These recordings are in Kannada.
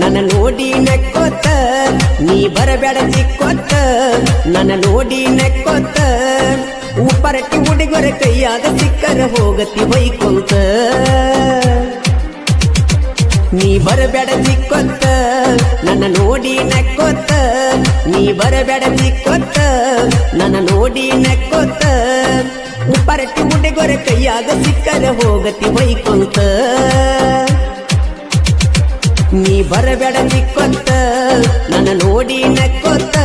ನನ್ನ ನೋಡಿ ನೆಕ್ಕೋತ ನೀ ಬರಬೇಡ ಚಿಕ್ಕೋತ ನನ್ನ ನೋಡಿ ನೆಕ್ಕೋತ ಉಪ್ಪರಟ್ಟಿ ಹುಡುಗರ ಕೈಯಾಗ ಸಿಕ್ಕರ ಹೋಗತಿ ಬೈಕೊಂತ ನೀ ಬರಬೇಡ ಚಿಕ್ಕೋತ ನನ್ನ ನೋಡಿ ನೆಕ್ಕೋತ ನೀ ಬರಬೇಡ ಚಿಕ್ಕೋತ ನನ್ನ ನೋಡಿ ನೆಕ್ಕೋತ ಉಪ್ಪರಟ್ಟಿ ಹುಡುಗರ ಕೈಯಾಗ ಸಿಕ್ಕರ ಹೋಗತಿ ಬೈಕೊಂತ ನೀ ಬರಬೇಡ ಚಿಕ್ಕೋತ ನನ್ನ ನೋಡಿ ನೆಕ್ಕೋತ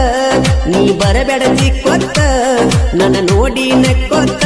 ನೀ ಬರಬೇಡ ಚಿಕ್ಕೋತ ನನ್ನ ನೋಡಿ ನೆಕ್ಕೋತ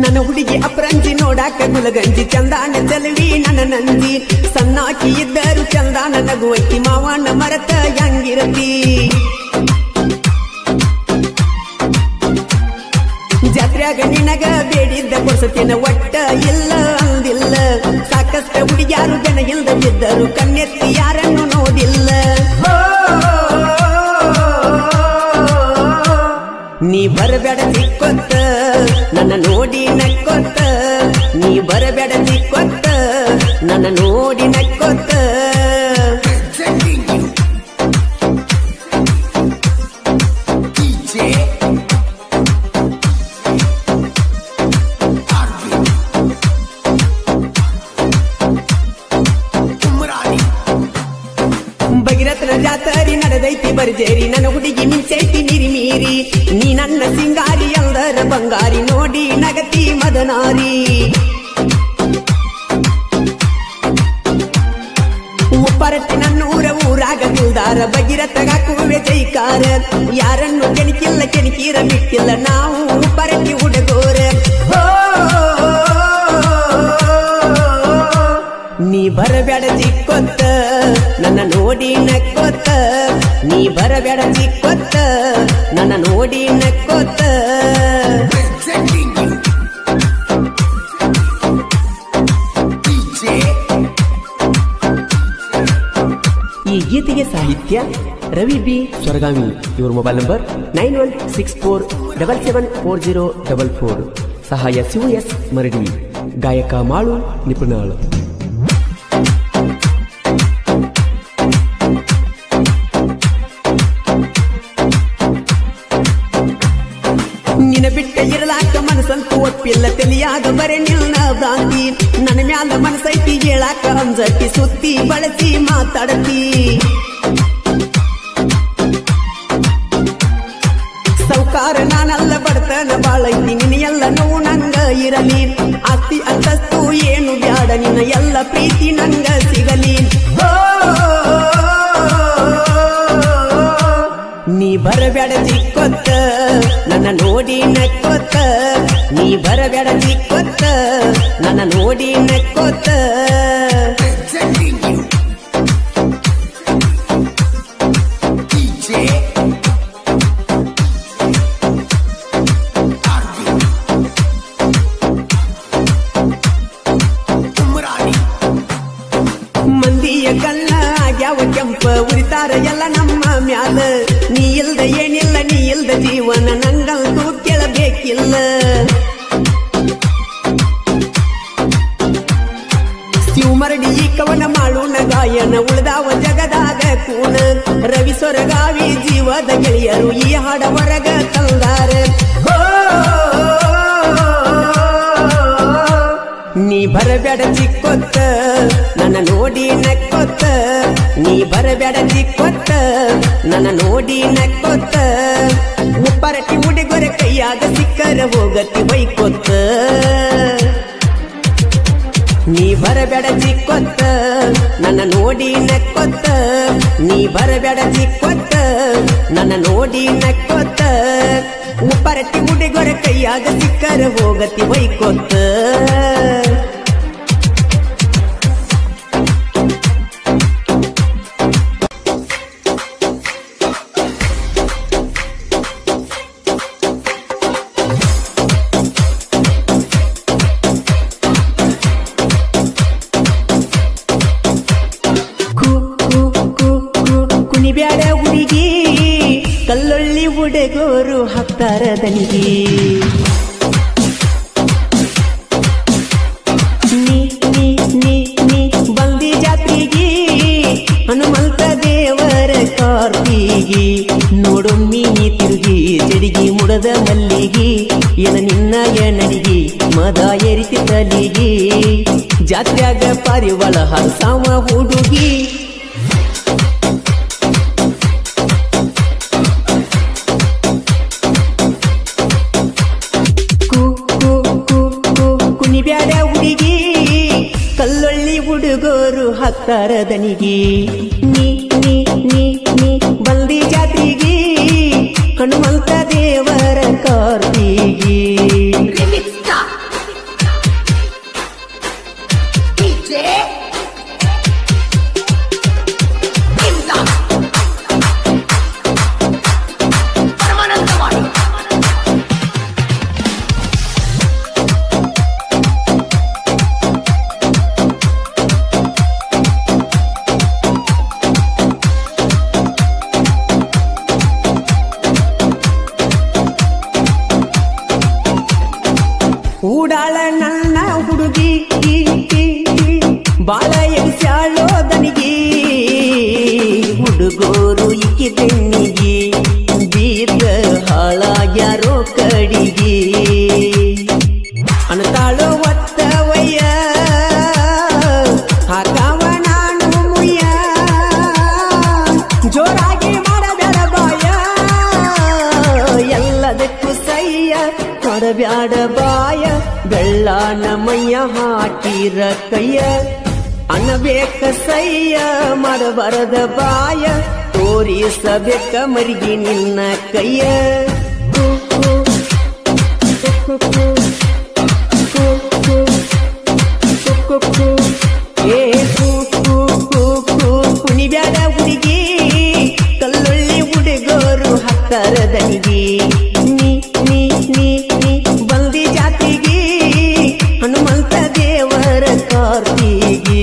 ನನ್ನ ಹುಡುಗಿ ಅಪರಂಜಿ ನೋಡಾಕ ಗುಲಗಂಜಿ ಚಂದಾನ ಚಲವಿ ನನ್ನ ನಂಜಿ ಸಣ್ಣಾಕಿ ಇದ್ದರು ಚಂದಾನ ನಗುವಕ್ಕಿ ಮಾವಣ್ಣ ಮರತ ಹೆಂಗಿರತಿ ಜಾತ್ರ್ಯಾಗ ನಿನಗ ಬೇಡಿದ್ದ ಕೊಡ್ಸತೇನ ಒಟ್ಟ ಇಲ್ಲ ಅಂದಿಲ್ಲ ಸಾಕಷ್ಟ ಹುಡುಗಿಯಾರು ಜನ ಇಲ್ದ ಬಿದ್ದರು ಕಣ್ಣೆತ್ತಿ ಯಾರನ್ನು ನೋಡಿಲ್ಲ ನೀ ಬರಬೇಡ ಚಿಕ್ಕೋತ ನನ್ನ ನೋಡಿ ನಕ್ಕೋತ ನೀ ಬರಬೇಡ ಚಿಕ್ಕೋತ ನನ್ನ ನೋಡಿ ನಕ್ಕೋತ ಭಗೀರಥನ ಜಾತರಿ ನಡೆದೈತಿ ಬರ್ಜೇರಿ ನನ್ನ ಹುಡುಗಿ ಮಿಂಚೈತಿ ನೀರಿ ಮೀರಿ ನೀ ನನ್ನ ಸಿಂಗಾರಿ ಎಲ್ಲರ ಬಂಗಾರಿ ನೋಡಿ ನಗತಿ ಮದನಾರಿ ಉಪ್ಪರಟ್ಟಿ ನನ್ನೂರ ಊರಾಗ ಗುಲ್ದಾರ ಭಗೀರಥಗ ಕೂವೆ ಜೈಕಾರ ಯಾರನ್ನು ಕೆಣಕಿಲ್ಲ ಕೆಣಕೀರ ಬಿಟ್ಟಿಲ್ಲ ನಾವು ಉಪ್ಪರಟ್ಟಿ ಹುಡುಗೋರ ನೀ ಬರಬೇಡ ಚಿಕ್ಕೋತ ನನ್ನ ನೋಡಿ ನಕ್ಕೋತ ನೀ ಬರಬೇಡ ಚಿಕ್ಕೋತ ನನ್ನ ನೋಡಿ ನಕ್ಕೋತ ಈ ಗೀತೆಗೆ ಸಾಹಿತ್ಯ ರವಿ ಬಿ ಸ್ವರ್ಗಾಮಿ ಇವ್ರ ಮೊಬೈಲ್ ನಂಬರ್ 9164774044 ಸಹಾಯ COS ಮರಡಿ ಗಾಯಕ ಮಾಳು ನಿಪುಣಾಳು ನಿನ್ನ ಬಿಟ್ಟ ಇರಲಾಕ ಮನಸ್ಸಂತೂ ಒಪ್ಪಿಲ್ಲ ತಲಿಯಾಗ ಬರೆ ನಿಲ್ನ ಭ್ರಾಂತಿ ನನ್ನ ಮ್ಯಾಲ ಮನಸ್ಸೈತಿ ಹೇಳಾಕ ಅಂಜತಿ ಸುತ್ತಿ ಬಳಸಿ ಮಾತಾಡತಿ ಸೌಕಾರ ನಾನಲ್ಲ ಬಡತನ ಬಾಳೈತಿ ನಿನ್ನ ಎಲ್ಲ ನೋವು ನಂಗ ಇರಲಿ ಆಸ್ತಿ ಅಂತಸ್ತು ಏನು ಬ್ಯಾಡ ನಿನ್ನ ಎಲ್ಲ ಪ್ರೀತಿ ನಂಗ ಸಿಗಲಿ ನೀ ಬರಬೇಡ ಚಿಕ್ಕೋತ ನನ್ನ ನೋಡಿ ನಕ್ಕೋತ ನೀ ಬರಬೇಡ ಚಿಕ್ಕೋತ ನನ್ನ ನೋಡಿ ನಕ್ಕೋತ ಮಂದಿಯ ಕಲ್ಲ ಆಗ್ಯಾವ ಕೆಂಪ ಉರಿತಾರ ಎಲ್ಲ ನಮ್ಮ ಮ್ಯಾಲ ನೀ ಇಲ್ದ ಏನಿಲ್ಲ ನೀ ಇಲ್ದ ಜೀವನ ನಂಗಂತೂ ಕೇಳಬೇಕಿಲ್ಲ ಶಿವಮರಡಿ ಈ ಕವನ ಮಾಡೋಣ ಗಾಯನ ಉಳ್ದಾವ ಜಗದಾಗ ಕೂನ ರವಿ ಸ್ವರಗಾವಿ ಜೀವದ ಗೆಳೆಯರು ಈ ಹಾಡ ಹೊರಗ ತಂದಾರ ನೀ ಬರಬೇಡ ಚಿಕ್ಕೋತ ನನ್ನ ನೋಡಿ ನಕ್ಕೋತ ನೀ ಬರಬೇಡ ಚಿಕ್ಕೋತ ನನ್ನ ನೋಡಿ ನಕ್ಕೋತ ಉಪ್ಪರಟ್ಟಿ ಹುಡುಗರ ಕೈಯಾಗ ಸಿಕ್ಕರ ಹೋಗತಿ ಬೈಕೋತ ನೀ ಬರಬೇಡ ಚಿಕ್ಕೋತ ನನ್ನ ನೋಡಿ ನಕ್ಕೋತ ನೀ ಬರಬೇಡ ಚಿಕ್ಕೋತ ನನ್ನ ನೋಡಿ ನಕ್ಕೋತ ಉಪ್ಪರಟ್ಟಿ ಹುಡುಗರ ಕೈಯಾಗ ಸಿಕ್ಕರ ಹೋಗತಿ ಬೈಕೋತ ಹುಡುಗೋರು ಹಾಕ್ತಾರ ದನಿಗೆ ನೀ ನೀ ನೀ ನೀ ಬಂದಿ ಜಾತ್ರೆಗೆ ಹನುಮಂತ ದೇವರ ಕಾರ್ತಿಗೆ ನೋಡೊಮ್ಮಿ ತಿರುಗಿ ಜಡಿಗಿ ಮುಡದ ಮಲ್ಲಿಗೆ ಏನ ನಿನ್ನ ಎನಡಿಗೆ ಮದ ಏರಿತಿ ತಲಿಗೆ ಜಾತ್ರ್ಯಾಗ ಪಾರಿವಾಳ ಹರಸಾವ ಹುಡುಗಿ ಕುಣಿಬ್ಯಾಡ ಹುಡುಗಿ ಕಲ್ಲೊಳ್ಳಿ ಹುಡುಗೋರು ಹಾಕ್ತಾರ ದನಿಗೆ ನೀ ನೀ ನೀ ನೀ ಬಂದಿ ಜಾತ್ರೆಗೆ ಹನುಮಂತ ದೇವರ ಕಾರ್ತಿಗೆ ಊಡಾಳ ನನ್ನ ಹುಡುಗಿ ಬಾಳ ಎಡ್ಸ್ಯಾಳೋ ದನಿಗೆ ಹುಡುಗೋರು ಇಕ್ಕಿ ಬೆನ್ನಿಗೆ ಬೀದ ಹಾಳಾಗ್ಯಾರೋ ಕಡಿಗೆ ಅಣತಾಳೋ ಒತ್ತವಯ್ಯ ಹಾಕಾವ ನಾನು ಮುಯ್ಯ ಜೋರಾಗಿ ಮಾಡಬೇಡ ಬಾಯ ಎಲ್ಲದಕ್ಕೂ ಸಯ್ಯ ಮಾಡಬ್ಯಾಡ ಬಾಯ ಬೆಳ್ಳಾನ ಮೈಯ ಹಾಕಿರ ಕೈಯ ಅನ್ನಬೇಕ ಸಯ್ಯ ಮಾಡಬಾರದ ಬಾಯ ತೋರಿಸಬೇಕ ಮರಿಗಿ ನಿನ್ನ ಕೈಯ ಏ ಕುಣಿಬ್ಯಾಡ ಹುಡುಗಿ ಕಲ್ಲೊಳ್ಳಿ ಹುಡುಗೋರು ಹಾಕ್ತಾರ ದನಿಗೆ ನೀ ನೀ ನೀ ನೀ ಬಂದಿ ಜಾತಿಗೆ ಹನುಮಂತ ದೇವರ ಕಾರ್ತಿಗೆ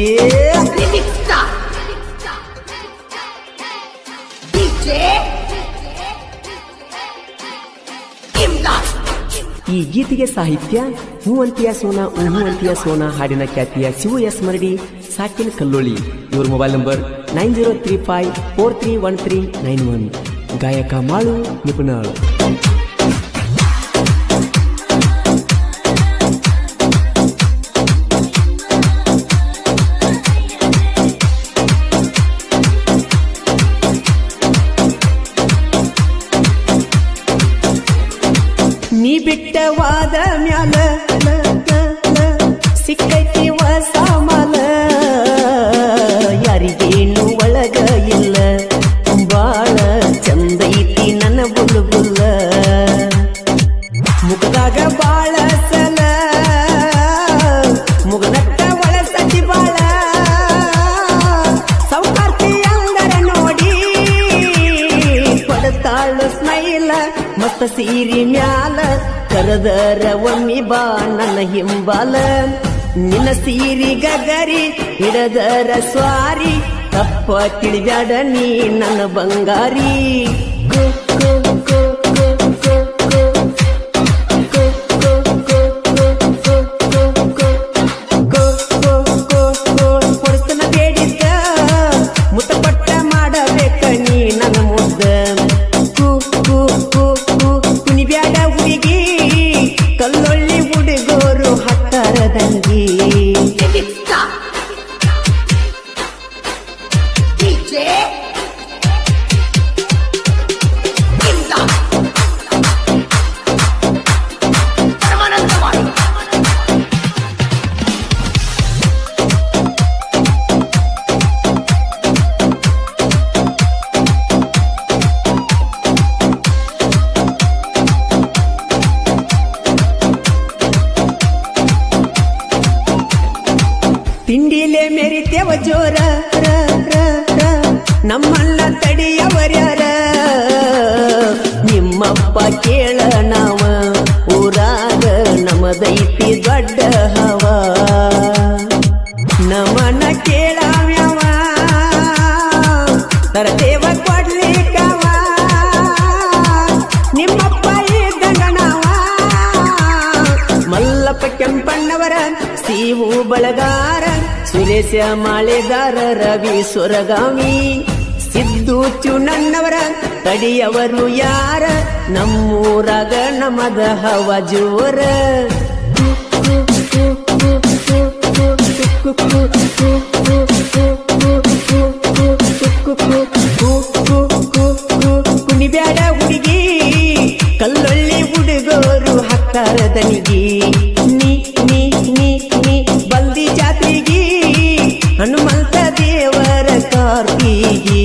ಈ ಗೀತೆಗೆ ಸಾಹಿತ್ಯ ಹೂ ಅಂತಿಯ ಸೋನಾ ಹೂ ಅಂತಿಯ ಸೋನಾ ಹಾಡಿನ ಖ್ಯಾತಿಯ ಶಿವು ಎಸ್ ಮರಡಿ ಸಾಕಿನ ಕಲ್ಲೋಳಿ ಇವ್ರ ಮೊಬೈಲ್ ನಂಬರ್ 9035431391 ಗಾಯಕ ಮಾಳು ನಿಪುಣಾಳು ನೀ ಬಿಟ್ಟವಾದ ಮ್ಯಾಲ ಸಿಕ್ಕೈತಿ ಹೊಸ ಮಾಲ ಯಾರಿಗೇನು ಒಳಗ ಇಲ್ಲ ಬಾಳ ಚಂದೈತಿ ನನ್ನ ಬುಲ್ಬುಲ್ಲ ಮುಖದಾಗ ಬಾಳ ಸಲ ಮುಗನಟ್ಟ ಒಳಸತಿ ಬಾಳ ಸೌಕಾರ್ತಿ ಅಂದರ ನೋಡಿ ಪಡತಾಳು ಸ್ಮೈಲ ಮತ್ತ ಸೀರಿ ಮ್ಯಾಲ ಕರದರ ಒಮ್ಮಿ ಬಾ ನನ್ನ ಹಿಂಬಾಲ ನಿನ್ನ ಸೀರಿ ಗಗರಿ ಹಿಡದರ ಸ್ವಾರಿ ತಪ್ಪ ತಿಳಿಬ್ಯಾಡ ನೀ ನನ್ನ ಬಂಗಾರಿ ಕೊಡ್ತನ ಬೇಡಿದ್ದ ಮುತ್ತಪಟ್ಟ ಮಾಡಬೇಕ ನೀ ನನ್ನ ಮುದ್ದ ಕುಣಿಬ್ಯಾಡ ಹುಡುಗಿ ಕಲ್ಲೊಳ್ಳಿ ಹುಡುಗೋರು ಹಾಕ್ತಾರ ದನಿಗೆ ತಿಂಡಿಲೆ ಮೆರಿತೇವ ಜೋರ ನಮ್ಮನ್ನ ತಡಿಯವರ್ಯಾರ ನಿಮ್ಮಪ್ಪ ಕೇಳ ನಾವ ಊರಾಗ ನಮದೈತಿ ದೊಡ್ಡ ಹವ ನಮನ ಕೇಳವ್ಯವ ತರದೇವ ಕೊಡ್ಲಿಕ್ಕವ ಬಳಗಾರ ಸುರೇಶ ಮಾಳೆಗಾರ ರವಿ ಸೊರಗಾಮಿ ಸಿದ್ದು ಚುನಣ್ಣವರ ತಡಿಯವರು ಯಾರ ನಮ್ಮೂರಾಗ ನಮದ ಹವ ಜೋರ ಕುಣಿಬ್ಯಾಡ ಹುಡುಗಿ ಕಲ್ಲೊಳ್ಳಿ ಹುಡುಗೋರು ಹಾಕ್ತಾರ ದನಿಗಿ ನೀ ನೀ ನೀ ನೀ ಬಲ್ದಿ ಜಾತ್ರೆಗಿ ಹನುಮಂತ ದೇವರ ಕಾರ್ತಿಗಿ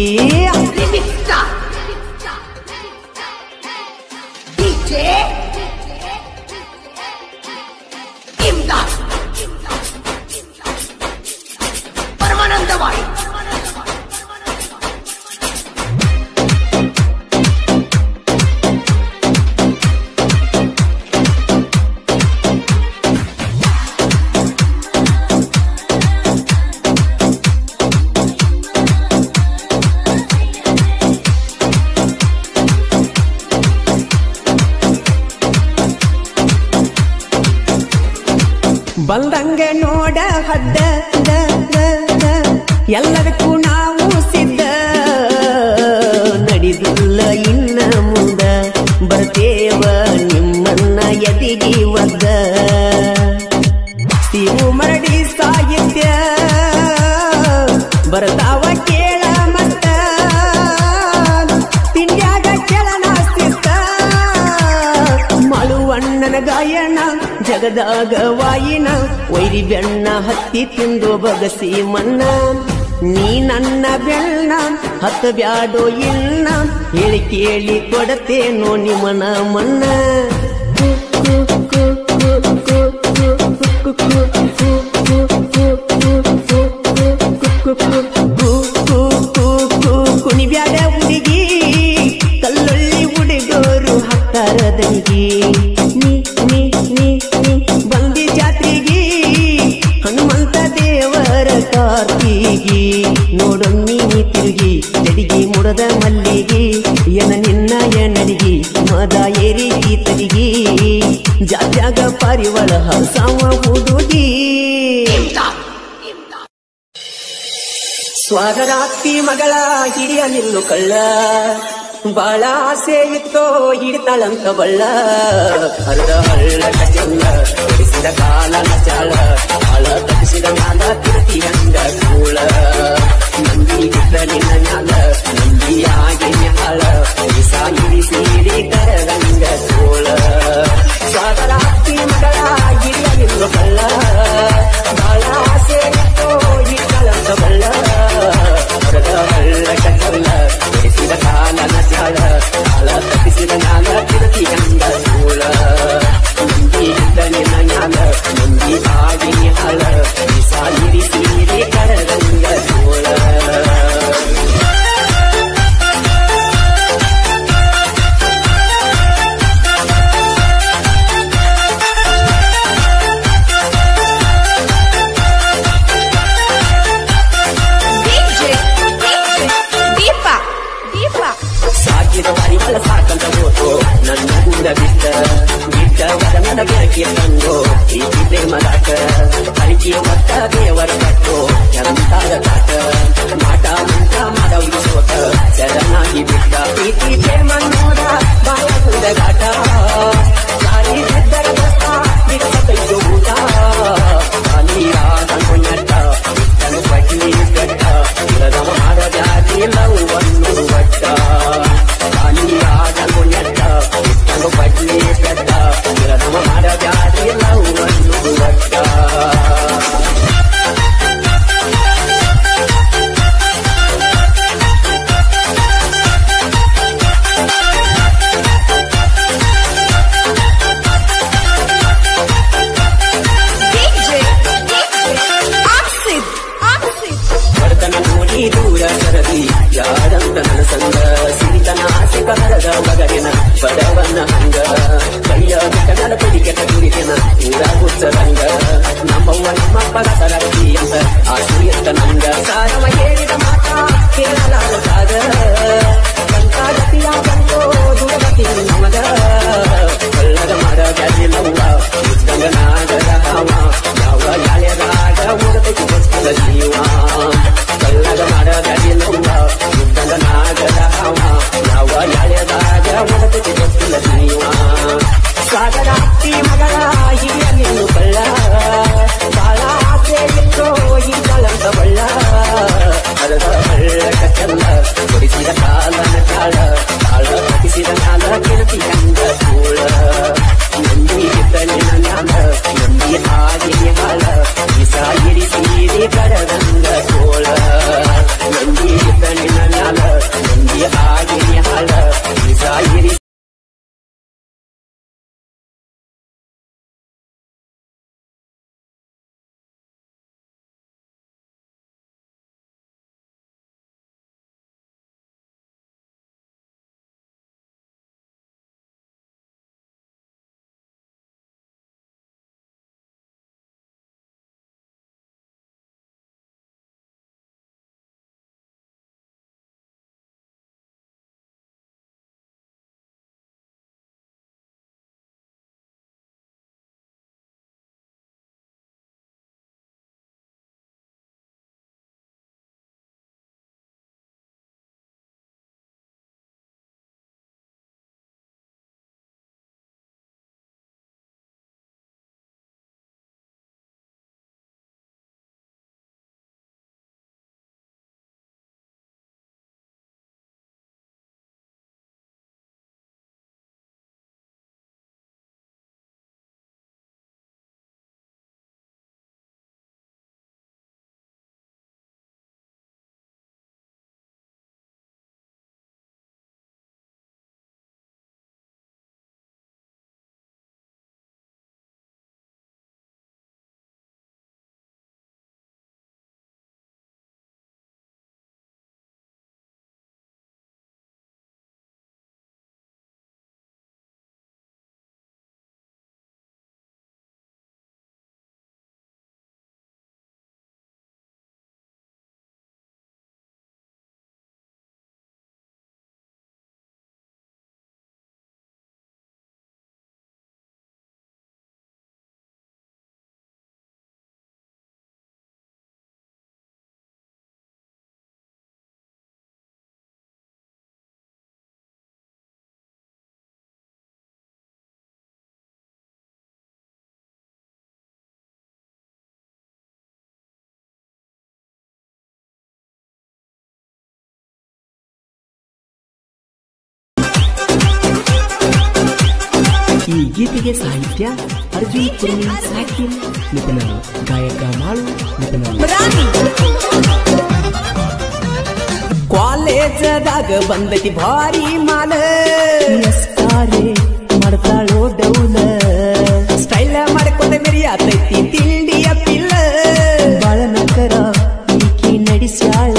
ಪರಮಾನಂದವಾಯಿ ಬಂದಂಗ ನೋಡ ಹದ್ದ ಎಲ್ಲದಕ್ಕೂ ನಾವು ಸಿದ್ಧ ನಡೆದಿಲ್ಲ ಇನ್ನ ಮುಂದ ಬರ್ತೇವ ನಿಮ್ಮನ್ನ ಎದಿಗಿ ಒದ್ದ ತಿರು ಮರಡಿ ಸಾಹಿತ್ಯ ಬರ್ತಾವ ಕೇಳ ಮತ್ತ ತಿಂಡ್ಯಾಗ ಕೆಳನ ಸಿದ್ಧ ಮಳುವಣ್ಣನ ಗಾಯನ ಜಗದಾಗ ವಾಯಿನ ವೈರಿ ಬೆಣ್ಣ ಹತ್ತಿ ತಿಂದು ಬಗಸಿ ಮನ್ನ ನೀ ನನ್ನ ಬೆಣ್ಣ ಹತ್ತ ಬ್ಯಾಡೋ ಇನ್ನ ಹೇಳಿ ಕೇಳಿ ಕೊಡತೇನೋ ನಿಮನ ಮನ್ನ ಕುಣಿಬ್ಯಾಡ ಹುಡುಗಿ ಕಲ್ಲೊಳ್ಳಿ ಹುಡುಗೋರು ಹಾಕ್ತಾರ ದನಿಗಿ ನೀ ನೀ ನೀ ನೀ ಬಂದಿ ಜಾತ್ರೆಗಿ ಹನುಮಂತ ದೇವರ ಕಾರ್ತಿಗಿ ನೋಡೊಮ್ಮಿ ನೀ ತಿರುಗಿ ಜಡಿಗಿ ಮುಡದ ಮಲ್ಲಿಗಿ ಎನ ನಿನ್ನ ಎನಡಿಗಿ ಮದ ಏರಿ ಗೀತಲಿಗಿ ಜಾತ್ಯಾಗ ಪಾರಿವಳ ಹಸಾವ ಹುಡುಗಿ ಸ್ವಾಗರಾತ್ರಿ ಮಗಳ ಹಿರಿಯ ನಿಲ್ಲು ಕಳ್ಳ ಬಾಳ ಆಸೆ ಇತ್ತೋ ಹಿಡಿತಾಳಂತ ಬಳ್ಳ ಅರ್ಧ ಹಳ್ಳ ಕಚಲ್ಲ ಹೊಡಿಸಿದ ಕಾಲ ನಚಾಳ ಆಳ ತಪ್ಪಿಸಿದ ಮ್ಯಾಲ ತಿರುತಿ ಅಂದ ಕೂಳ ನಂದಿ ಬಿಟ್ಟ ನಿನ್ನ ಮ್ಯಾಲ ನಂದಿಯಾಗಿ ಮ್ಯಾಳ ಸಾಯಿರಿ ಸೀರಿ ಕರಗಂಗ ಕೂಳ ಸ್ವಾಗರಾತ್ರಿ ಮಗಳ ಹಿರಿಯ ನಿಲ್ಲು ಕಳ್ಳ ಬಾಳ ಆಸೆ ಇತ್ತೋ ಹಿಡಿತಾಳಂತ ಬಳ್ಳ ಅರ್ಧ ಹಳ್ಳ ಕಚಲ್ಲ ಹೊಡಿಸಿದ ಕಾಲ ನಚಾಳ ಆಳ ತಪ್ಪಿಸಿದ ಮ್ಯಾಲ ತಿರುತಿ ಅಂದ ಕೂಳ ನಂದಿ ಬಿಟ್ಟ ನಿನ್ನ ಮ್ಯಾಲ ನಂದಿ ಆಗಿ ಮ್ಯಾಳ ಸಾಯಿರಿ ಸೀರಿ ಕರಗಂಗ ಕೂಳ ಸಾಕಿದ ಪರಿಮಳ ಸಾಕಂತ ಹೋತು ನನ್ನ ಕೂಡ ಬಿಟ್ಟ ವರ ನನ್ನ ಬೆಳಕಿಯ ತಂಗೋ ಪ್ರೀತಿ ಪ್ರೇಮದಾಟ ಪರಿಚಯ ಮತ್ತ ದೇವರ ಕಟ್ಟು ಎಂತಾದ ಕಾಟ ಮಾಟ ಮಂಟ ಮಾಡವಿ ಸೋತ ಶರಣಾಗಿ ಬಿಟ್ಟ ಪ್ರೀತಿ ಪ್ರೇಮ ನೋಡ ಬಾಳ ಗಾಟ ಸಾರಿ ಬಿದ್ದರ ದಸ್ತ ಬಿಟ್ಟ ಕೈಯೋ ಊಟ ನೀರ ತಂಕೊಂಡ ಇಟ್ಟನು ಪಟ್ಲಿ ಗಟ್ಟ ಇರದ ಮಾಡ ಜಾತಿ ಲವ್ವನ್ನು ಬಟ್ಟ ನೀರ ತಂಕೊಂಡ ಇಟ್ಟನು ಪಟ್ಲಿ ಗಟ್ಟ ಇರದ ಮಾಡ ಜಾತಿ ಲವ್ವನ್ನು ಬಟ್ಟ ದೂರ ಸರದಿ ಯಾರ ಕಲ್ಲ ಕೊಡಿಸಿದ ಕಾಲನ ಕಾಳ ಕಾಳ ಕಟ್ಟಿಸಿದ ಕಾಲ ಗೆಳತಿ ಹಂಗ ಕೂಳ ನಂದಿ ಇದ್ದನೆ ನನ್ನ ನಂದಿ ಹಾಗೆ ಹಾಳ ಬಿಸ ಇರಿಸಿರಿ ಕಡದಂಗ ಕೋಳ ನಂದಿ ಇದ್ದನೆ ನನ್ನ ನಂದಿ ಹಾಗೆ ಹಾಳ ಬಿಸ ಇರಿಸಿ ಈ ಗೀತೆಗೆ ಸಾಹಿತ್ಯ ಅರ್ಜುನ್ ಕುರ್ಮಿ, ಸಾಹಿತ್ಯ ನಿಪುಣರು, ಗಾಯಕ ಮಾಳು ನಿಪುಣರು. ಕಾಲೇಜದಾಗ ಬಂದತಿ ಭಾರಿ ಮಾಲ ಎಸ್ತಾರೆ ಮಾಡ್ತಾಳೋ ಡೌಲ ಸ್ಟೈಲ ಮಾಡ್ಕೊಂಡ ಮೆರಿಯಾತೈತಿ ತಿಂಡಿಯ ಪಿಲ್ಲ ಬಾಳ ನಕರ ಈಕಿ ನಡೆಸ್ಯಾಳ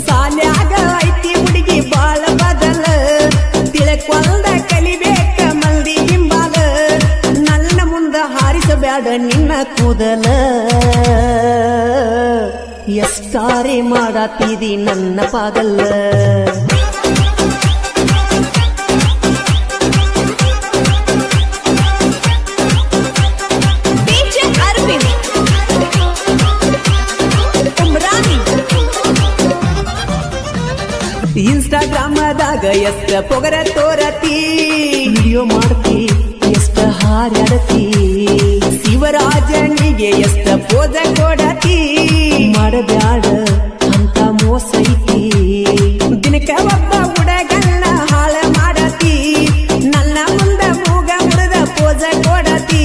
ಸಾಲ್ಯಾಗ ಐತಿ ಹುಡುಗಿ ಬಾಳ ಬದಲ ತಿಳಕೊಂಡ ಕಲಿಬೇಕ ಮಂದಿ ಹಿಂಬಾಲ ನನ್ನ ಮುಂದ ಹಾರಿಸಬ್ಯಾಡ ನಿನ್ನ ಕೂದಲ ಎಸ್ತಾರೆ ಮಾಡಾತಿದಿ ನನ್ನ ಪಾಗಲ್ಲ ಇನ್ಸ್ಟಾಗ್ರಾಮದಾಗ ಎಷ್ಟ ಪೊಗರ ತೋರತಿ ವಿಡಿಯೋ ಮಾಡ್ತಿ ಎಷ್ಟ ಹಾರಾಡತಿ ಶಿವರಾಜನಿಗೆ ಎಷ್ಟ ಪೋಜ ಕೊಡತಿ ಮಾಡಬ್ಯಾಡ ಅಂತ ಮೋಸ ಐತಿ ದಿನಕ್ಕ ಒಬ್ಬ ಹುಡುಗನ್ನ ಹಾಳ ಮಾಡತಿ ನನ್ನ ಮುಂದ ಮೂಗ ಮುರಿದ ಪೋಜ ಕೊಡತಿ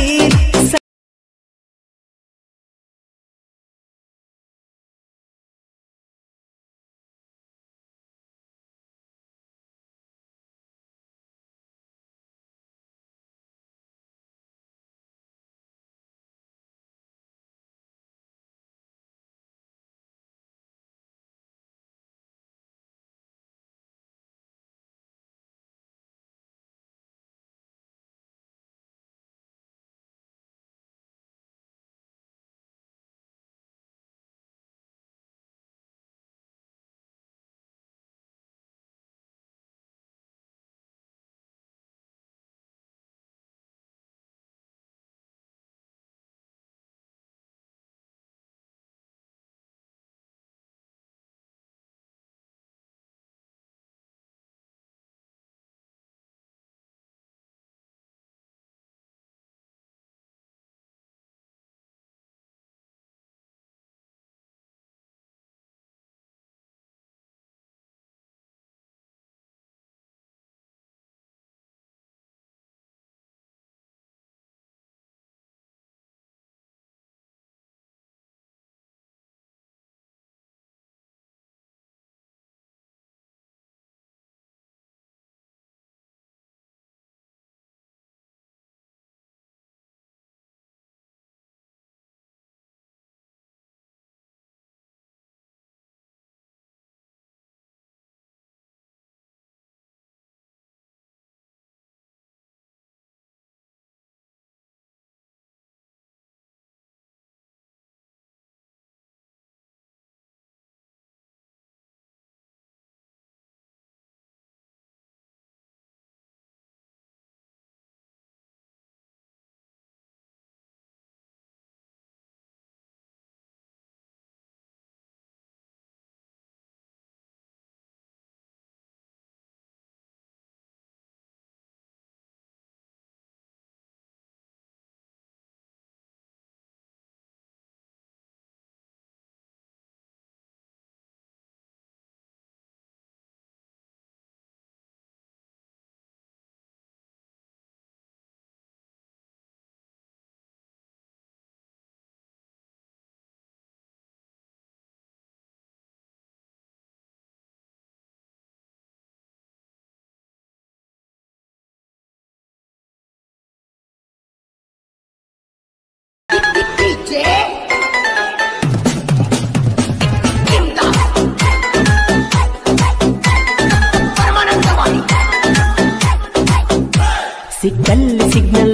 ಸಿಕ್ಕಲ್ಲಿ ಸಿಗ್ನಲ್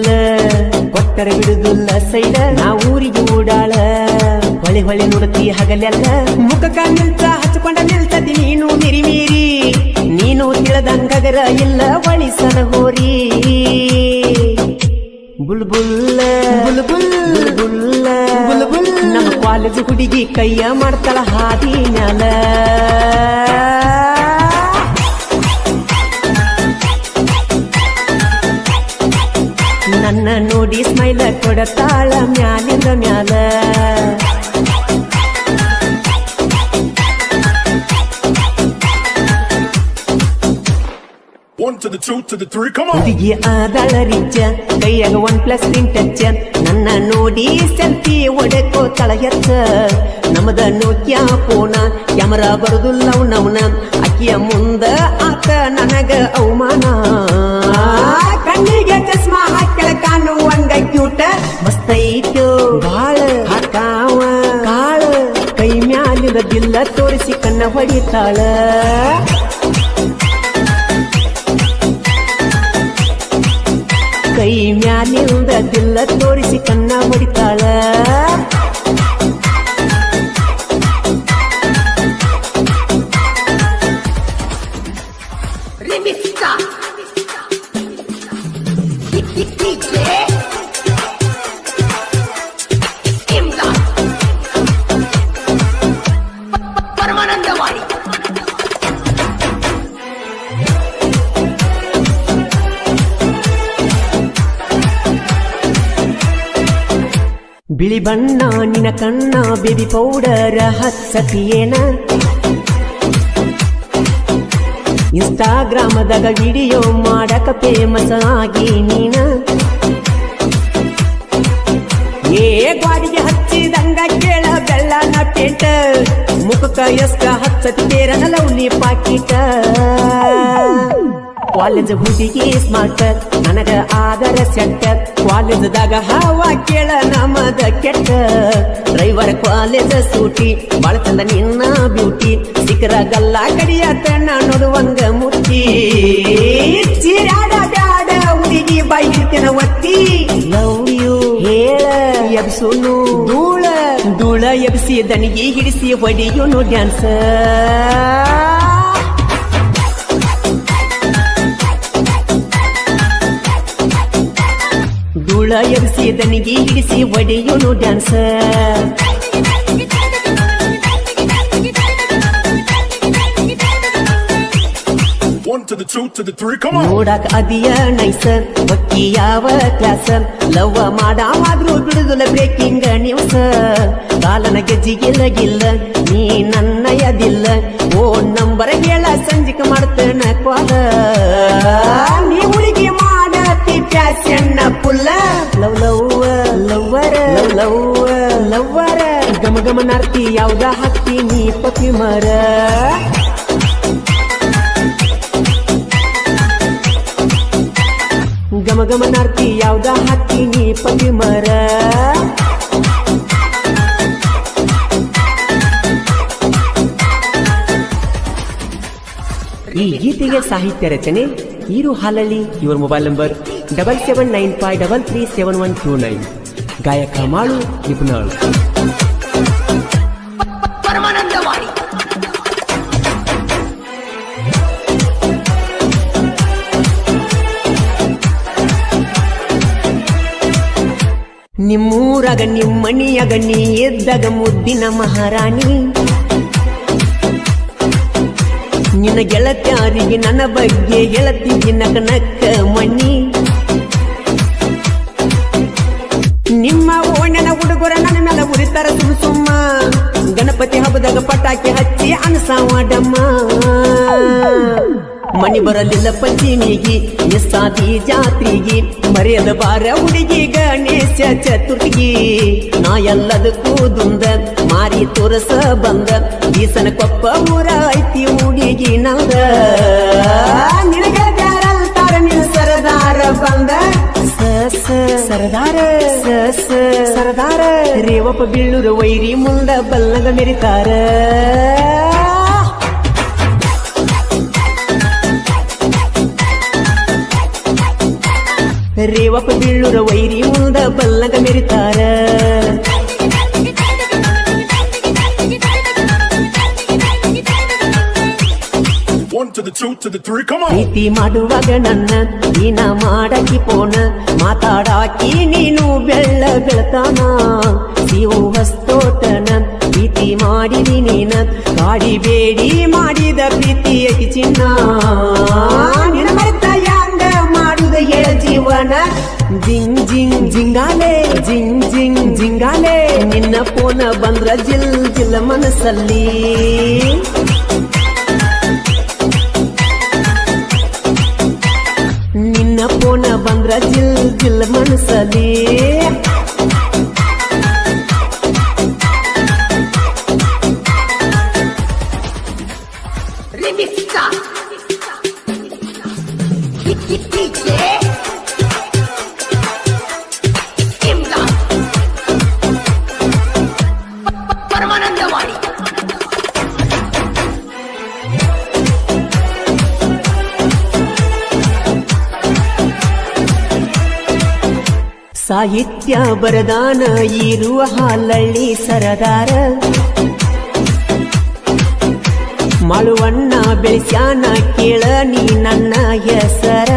ಕೊಟ್ಟರೆ ಬಿಡುದಿಲ್ಲ ಸೈಡ ನಾ ಊರಿಗೆ ಓಡಾಳ ಹೊಳೆ ಹೊಳೆ ನುಡತಿ ಹಗಲೆಲ್ಲ ಮುಖಕ ನಿಲ್ತ ಹಚ್ಕೊಂಡ ನಿಲ್ತದಿ ನೀನು ಮಿರಿ ಮೀರಿ ನೀನು ತಿಳಿದಂಗಗರ ಇಲ್ಲ ಒಳಿಸಲ ಹೋರಿ ಬುಲ್ಬುಲ್ಲ ಬುಲ್ಬುಲ್ ಬುಲ್ಬುಲ್ಲ ಬುಲ್ಬುಲ್ ನಮ್ಮ ಕಾಲೇಜ್ ಹುಡುಗಿ ಕೈಯ ಮಾಡ್ತಾಳ ಹಾದಿ ಮ್ಯಾಲ ನನ್ನ ನೋಡಿ ಸ್ಮೈಲ ಕೊಡತಾಳ ಮ್ಯಾಲಿಂದ ಮ್ಯಾಲ ಹುಡುಗಿ ಆದಳ ರಿಚ್ಚ ಕೈಯಾಗ 1+3 ಟಚ್ ನನ್ನ ನೋಡಿ ಸೆಲ್ಫಿ ಒಡಕೋ ತಳಗೆಚ್ಚ ನಮದ ನೋಕ್ಯಾ ಫೋನ ಕ್ಯಾಮರಾ ಬರುದಿಲ್ಲ ನವನ ಅಕ್ಕಿಯ ಮುಂದ ಆತ ನನಗ ಅವಮಾನ ಕಣ್ಣಿಗೆ ಚಸ್ಮಾ ಹಾಕಳ ಕಾಣುವಂಗ ಕ್ಯೂಟ ಮಸ್ತೈತು ಬಾಳ ಹಾಕಾವ ಕಾಳ ಕೈ ಮ್ಯಾಲಿದ ಬಿಲ್ಲ ತೋರಿಸಿ ಕಣ್ಣ ಹೊಡಿತಾಳ ಕೈ ಮ್ಯಾಲಿಂದ ಬಿಲ್ಲ ತೋರಿಸಿ ಕಣ್ಣ ಹೊಡಿತಾಳ ಬಿಳಿ ಬಣ್ಣ ನಿನ ಕಣ್ಣ ಬೇಬಿ ಪೌಡರ್ ಹಚ್ಚತಿಯೇನ ಇನ್ಸ್ಟಾಗ್ರಾಮದಾಗ ವಿಡಿಯೋ ಮಾಡಕ ಫೇಮಸ್ ಆಗಿ ನೀನ ಏ ಗಾಡಿಗೆ ಹಚ್ಚಿದಂಗ ಕೇಳ ಬೆಳ್ಳನ ಪೇಂಟ ಮುಖಕ್ಕ ಎಷ್ಟ ಹಚ್ಚತಿ ಬೇರನ ಲವ್ಲಿ ಪಾಕಿಟ ಕಾಲೇಜ್ ಹುಡುಗಿ ಸ್ಮಾರ್ಟ್ ನನಗ ಆಗರ ಸೆಟ್ಟ ಕಾಲೇಜ್ದಾಗ ಹವಾ ಕೇಳ ನಮದ ಕೆಟ್ಟ ಡ್ರೈವರ್ ಕಾಲೇಜ್ ಸೂಟಿ ಬಾಳ ಚಂದ ನಿನ್ನ ಬ್ಯೂಟಿ ಸಿಕ್ಕರಾಗಲ್ಲ ಕಡಿಯತ್ತ ನಾ ನೋಡುವಂಗ ಮುಟ್ಟಿ ಚಿರಾಡ ಬ್ಯಾಡ ಹುಡುಗಿ ಬಾಯಿರ್ತಿನ ಒತ್ತಿ ಲವ್ ಯು ಹೇಳ ಎಬ್ಸುನು ಧೂಳ ಧೂಳ ಎಬ್ಸಿ ದನಿಗೆ ಹಿಡಿಸಿ ಹೊಡಿಯುನು ಡ್ಯಾನ್ಸ್ ಧೂಳ ಎಬ್ಸಿ ದನಿಗೆ ಹಿಡಿಸಿ ಹೊಡೆಯುನು ಡ್ಯಾನ್ಸ್ ನೋಡಾಕ ಅದಿಯ ನೈಸ ಬಕ್ಕಿ ಯಾವ ಕ್ಲಾಸ ಲವ್ ಮಾಡಾವಾದ್ರೂ ಬಿಡುದಿಲ್ಲ ಬ್ರೇಕಿಂಗ್ ನ್ಯೂಸ್ ಕಾಲನ ಗೆಜ್ಜಿಗಿಲ್ಲ ಗಿಲ್ಲ ನೀ ನನ್ನ ಯದಿಲ್ಲ ಓ ನಂಬರ್ ಹೇಳ ಸಂಜಿಕ ಮಾಡ್ತೇನ ಕ್ವಾಲ ನೀ ಹುಡುಗಿ ಮಾಡತಿ ಫ್ಯಾಷನ್ ಪುಲ್ಲ ಲವ್ ಲವ್ ಲವ್ವರ ಲವ್ ಲವ್ವರ ಗಮ ಗಮನಾರ್ತಿ ಯಾವ್ದ ಹಾಕ್ತಿ ನೀ ಪತಿ ಮರ ಗಮ ಗಮನಾರ್ತಿ ಯಾವ್ದ ಹಾಕಿ ನೀ ಪತಿ ಮರ ಈ ಗೀತೆಗೆ ಸಾಹಿತ್ಯ ರಚನೆ ಈರು ಹಾಲಳ್ಳಿ ಇವರ ಮೊಬೈಲ್ ನಂಬರ್ 7795337129 ಗಾಯಕ ಮಾಳು ನಿಪುಣಾಳು ನಿಮ್ಮೂರಾಗ ನಿಮ್ಮಣಿಯಾಗ ನೀ ಎದ್ದಾಗ ಮುದ್ದಿನ ಮಹಾರಾಣಿ ನಿನ್ನ ಗೆಳತ್ಯಾರಿಗೆ ನನ್ನ ಬಗ್ಗೆ ಗೆಳತಿಗೆ ನಕ ನಕ್ಕ ಮಣ್ಣಿ ನಿಮ್ಮ ಓಣ್ಯನ ಹುಡುಗರ ನನ್ನ ಮೇಲೆ ಉರಿತಾರ ಸುಮ್ಮ ಸುಮ್ಮ ಗಣಪತಿ ಹಬ್ಬದಾಗ ಪಟಾಕಿ ಹಚ್ಚಿ ಅನಸಾವಾಡಮ್ಮ ಮಣಿ ಬರಲಿಲ್ಲ ಪಂಚಮಿಗಿ ನಿಸ್ಸಾದಿ ಜಾತ್ರೆಗಿ ಮರೆಯದ ಬಾರ ಹುಡುಗಿ ಗಣೇಶ ಚತುರ್ಥಿಗಿ ನಾ ಎಲ್ಲದಕ್ಕೂ ದುಂದ ಮಾರಿ ತೋರಸ ಬಂದ ಬೀಸನ ಕೊಪ್ಪ ಊರ ಐತಿ ಹುಡುಗಿ ನಂದ ನಿನಗ ಯಾರಲ್ತಾರ ನಿನ್ನ ಸರದಾರ ಬಂದ ಸ ಸರದಾರ ಸರದಾರ ರೇವಪ್ಪ ಬೀಳೂರು ವೈರಿ ಮುಂದ ಬಲ್ಲಂಗ ಮೆರಿತಾರ ರೇವಪ್ಪ ಬೀಳೂರ ವೈರಿ ಮುಂದ ಬಲ್ಲಂಗ ಮೆರಿತಾರ ಪ್ರೀತಿ ಮಾಡುವಾಗ ನನ್ನ ನೀನ ಮಾಡಾಕಿ ಪೋನ ಮಾತಾಡಾಕಿ ನೀನು ಬೆಳ್ಳ ಬೆಳತಾನ ನೀವು ಹೊಸ್ತೋಟನ ಪ್ರೀತಿ ಮಾಡಿದಿ ನೀನ ಗಾಡಿ ಬೇಡಿ ಮಾಡಿದ ಪ್ರೀತಿ ಅತಿ ಚಿನ್ನ ನಿನ್ನ ಮರೆತ ಯಾಂಗ ಮಾಡುದ ಹೇಳ ಜೀವನ ಜಿಂಗ್ ಜಿಂಗ್ ಜಿಂಗಾಲೆ ಜಿಂಗ್ ಜಿಂಗ್ ಜಿಂಗಾಲೆ ನಿನ್ನ ಪೋನ ಬಂದ್ರ ಜಿಲ್ ಜಿಲ್ಲ ಮನಸ್ಸಲ್ಲಿ ನಿನ್ನ ಪೋನ ಬಂದ್ರ ಜಿಲ್ ಜಿಲ್ ಮನಸ್ಸಲ್ಲಿ ಸಾಹಿತ್ಯ ಬರದಾನ ಇರುವ ಹಾಲಳ್ಳಿ ಸರದಾರ ಮಾಳುವಣ್ಣ ಬೆಳೆಸ್ಯಾನ ಕೇಳ ನೀ ನನ್ನ ಹೆಸರ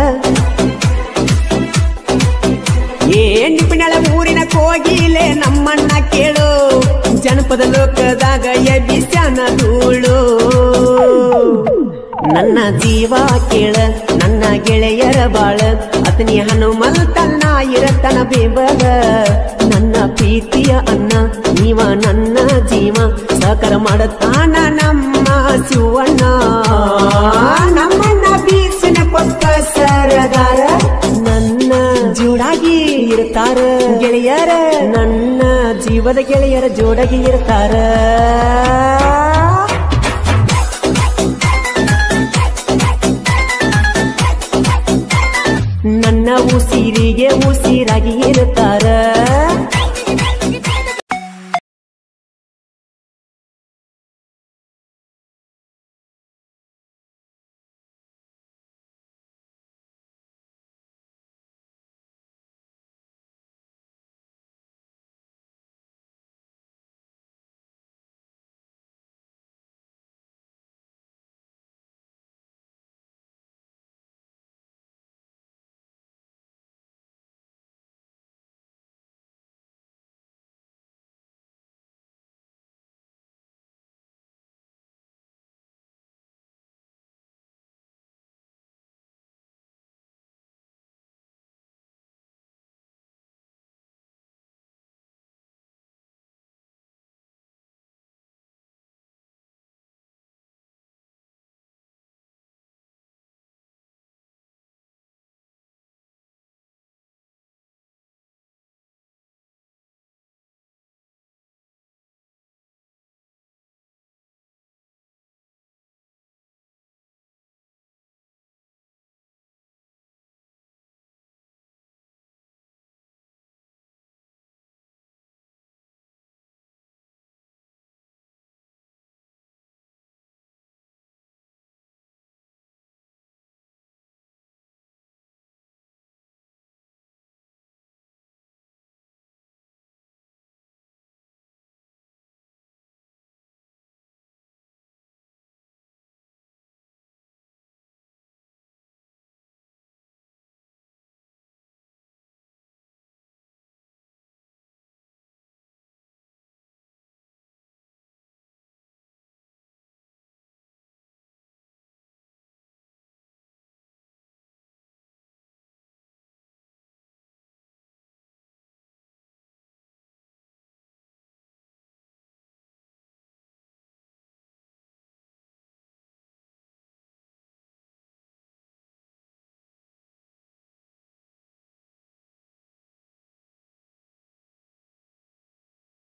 ನಿಪಿನಳ ಊರಿನ ಕೋಗಿಲೆ ನಮ್ಮಣ್ಣ ಕೇಳು ಜನಪದ ಲೋಕದಾಗ ಎಬ್ಬಿಸ್ಯಾನ ಧೂಳು ನನ್ನ ಜೀವ ಕೇಳ ನನ್ನ ಗೆಳೆಯರ ಬಾಳ ಅತನಿ ಹನುಮಂತನ್ನ ಇರತನ ಬೇಬಲ ನನ್ನ ಪ್ರೀತಿಯ ಅನ್ನ ನೀವ ನನ್ನ ಜೀವ ಸಹಕಾರ ಮಾಡತಾನ ನಮ್ಮ ಶಿವಣ್ಣ ನಮ್ಮಣ್ಣ ಬೀಸಿನ ಕೊಕ್ಕ ಸರದಾರ ನನ್ನ ಜೋಡಾಗಿ ಇರ್ತಾರ ಗೆಳೆಯರ ನನ್ನ ಜೀವದ ಗೆಳೆಯರ ಜೋಡಾಗಿ ಇರ್ತಾರ ನನ್ನ ಉಸ